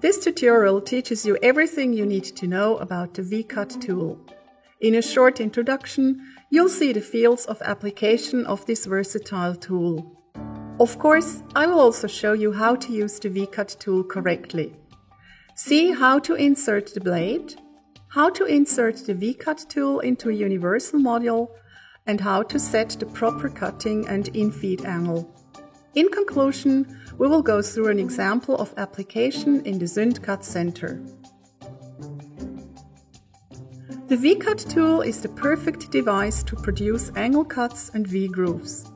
This tutorial teaches you everything you need to know about the V-Cut tool. In a short introduction, you'll see the fields of application of this versatile tool. Of course, I will also show you how to use the V-Cut tool correctly. See how to insert the blade, how to insert the V-Cut tool into a universal module, and how to set the proper cutting and in-feed angle. In conclusion, we will go through an example of application in the Zünd Cut Center. The V-Cut tool is the perfect device to produce angle cuts and V-grooves.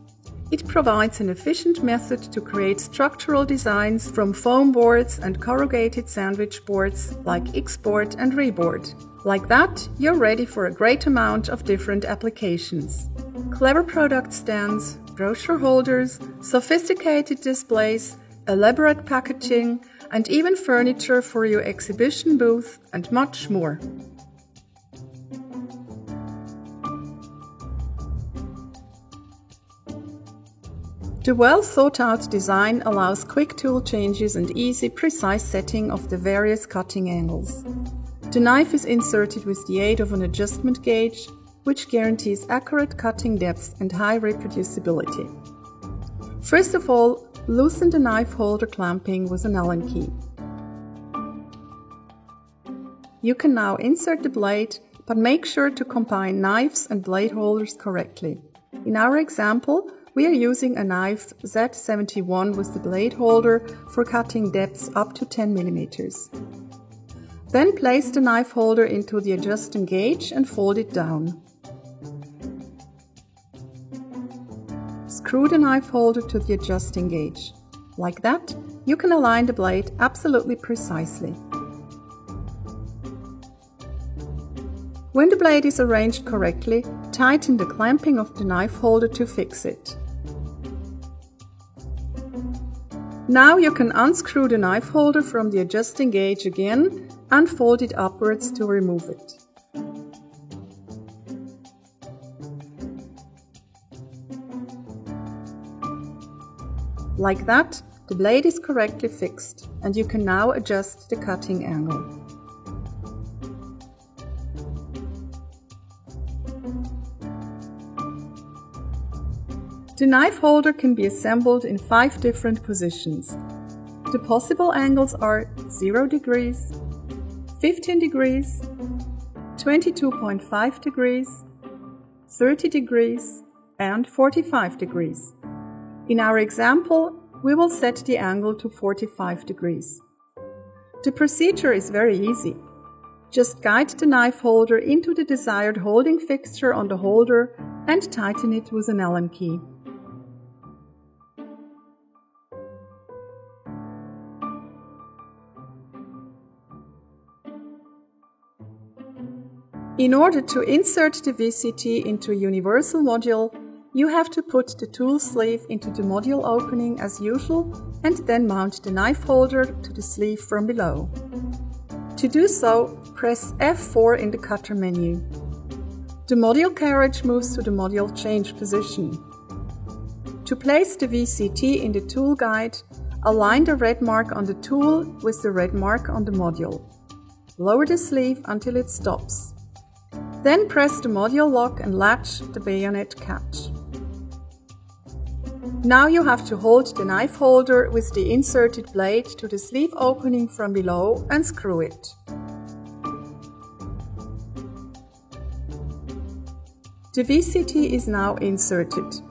It provides an efficient method to create structural designs from foam boards and corrugated sandwich boards like X-board and Reboard. Like that, you're ready for a great amount of different applications. Clever product stands, brochure holders, sophisticated displays, elaborate packaging, and even furniture for your exhibition booth, and much more. The well-thought-out design allows quick tool changes and easy, precise setting of the various cutting angles. The knife is inserted with the aid of an adjustment gauge, which guarantees accurate cutting depth and high reproducibility. First of all, loosen the knife holder clamping with an Allen key. You can now insert the blade, but make sure to combine knives and blade holders correctly. In our example, we are using a knife Z71 with the blade holder for cutting depths up to 10 mm. Then place the knife holder into the adjusting gauge and fold it down. Screw the knife holder to the adjusting gauge. Like that, you can align the blade absolutely precisely. When the blade is arranged correctly, tighten the clamping of the knife holder to fix it. Now you can unscrew the knife holder from the adjusting gauge again and fold it upwards to remove it. Like that, the blade is correctly fixed, and you can now adjust the cutting angle. The knife holder can be assembled in 5 different positions. The possible angles are 0 degrees, 15 degrees, 22.5 degrees, 30 degrees, and 45 degrees. In our example, we will set the angle to 45 degrees. The procedure is very easy. Just guide the knife holder into the desired holding fixture on the holder and tighten it with an Allen key. In order to insert the VCT into a universal module, you have to put the tool sleeve into the module opening as usual and then mount the knife holder to the sleeve from below. To do so, press F4 in the cutter menu. The module carriage moves to the module change position. To place the VCT in the tool guide, align the red mark on the tool with the red mark on the module. Lower the sleeve until it stops. Then press the module lock and latch the bayonet catch. Now you have to hold the knife holder with the inserted blade to the sleeve opening from below and screw it. The VCT is now inserted.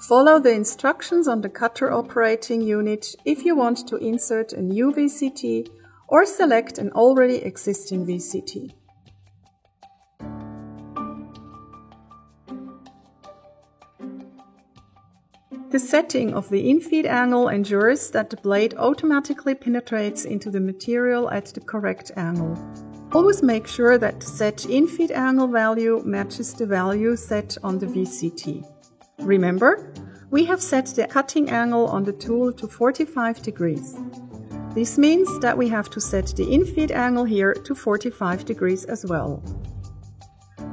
Follow the instructions on the cutter operating unit if you want to insert a new VCT or select an already existing VCT. The setting of the in-feed angle ensures that the blade automatically penetrates into the material at the correct angle. Always make sure that the set in-feed angle value matches the value set on the VCT. Remember, we have set the cutting angle on the tool to 45 degrees. This means that we have to set the in-feed angle here to 45 degrees as well.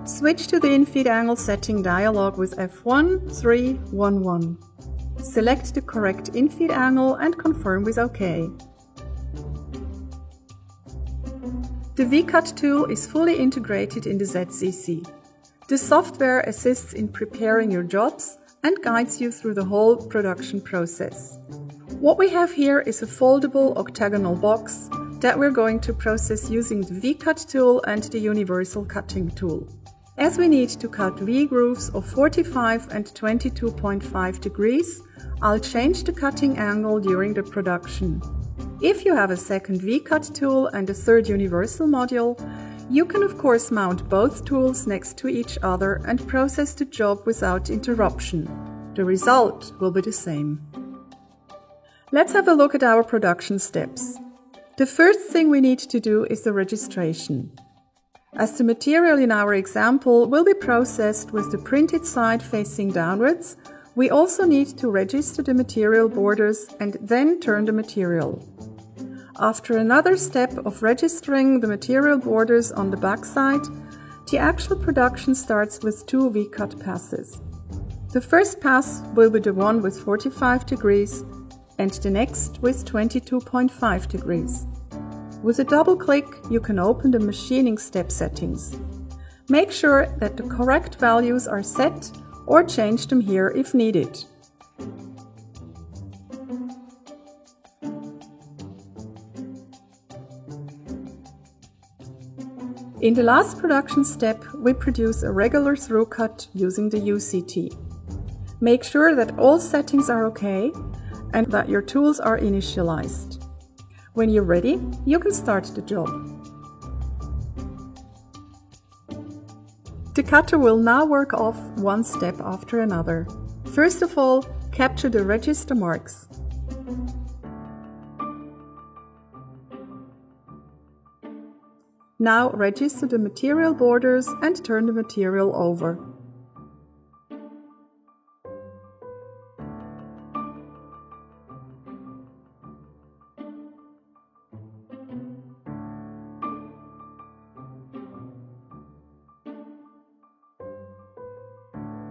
Switch to the in-feed angle setting dialog with F1-3-1-1. Select the correct in-feed angle and confirm with OK. The V-Cut tool is fully integrated in the ZCC. The software assists in preparing your jobs and guides you through the whole production process. What we have here is a foldable octagonal box that we're going to process using the V-Cut tool and the universal cutting tool. As we need to cut V-grooves of 45 and 22.5 degrees, I'll change the cutting angle during the production. If you have a second V-Cut tool and a third universal module, you can of course mount both tools next to each other and process the job without interruption. The result will be the same. Let's have a look at our production steps. The first thing we need to do is the registration. As the material in our example will be processed with the printed side facing downwards, we also need to register the material borders and then turn the material. After another step of registering the material borders on the back side, the actual production starts with 2 V-cut passes. The first pass will be the one with 45 degrees and the next with 22.5 degrees. With a double click, you can open the machining step settings. Make sure that the correct values are set or change them here if needed. In the last production step, we produce a regular through cut using the UCT. Make sure that all settings are okay and that your tools are initialized. When you're ready, you can start the job. The cutter will now work off one step after another. First of all, capture the register marks. Now register the material borders and turn the material over.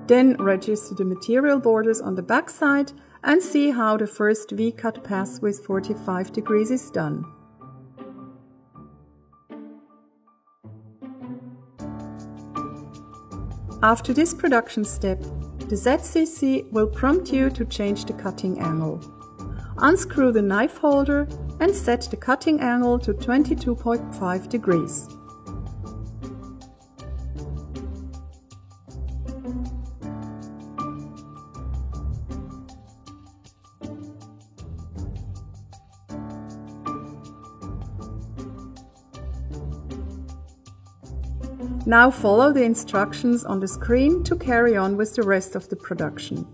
Then register the material borders on the back side and see how the first V-cut pass with 45 degrees is done. After this production step, the ZCC will prompt you to change the cutting angle. Unscrew the knife holder and set the cutting angle to 22.5 degrees. Now follow the instructions on the screen to carry on with the rest of the production.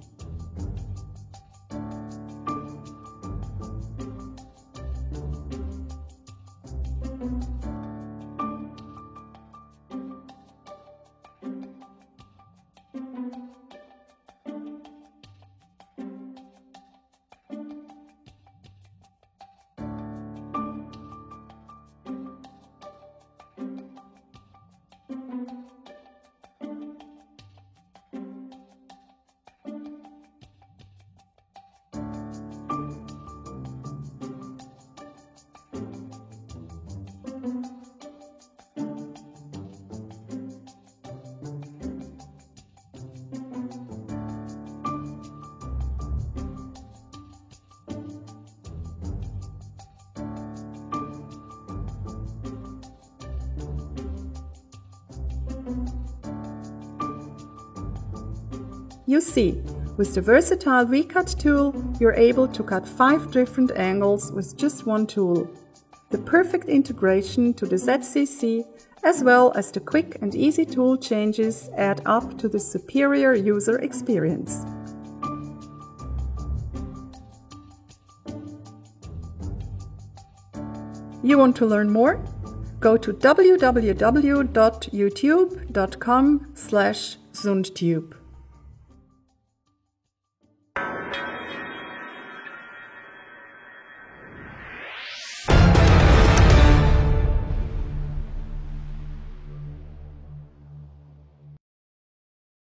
You see, with the versatile V-Cut tool, you're able to cut 5 different angles with just one tool. The perfect integration to the ZCC, as well as the quick and easy tool changes, add up to the superior user experience. You want to learn more? Go to www.youtube.com/ZundTube.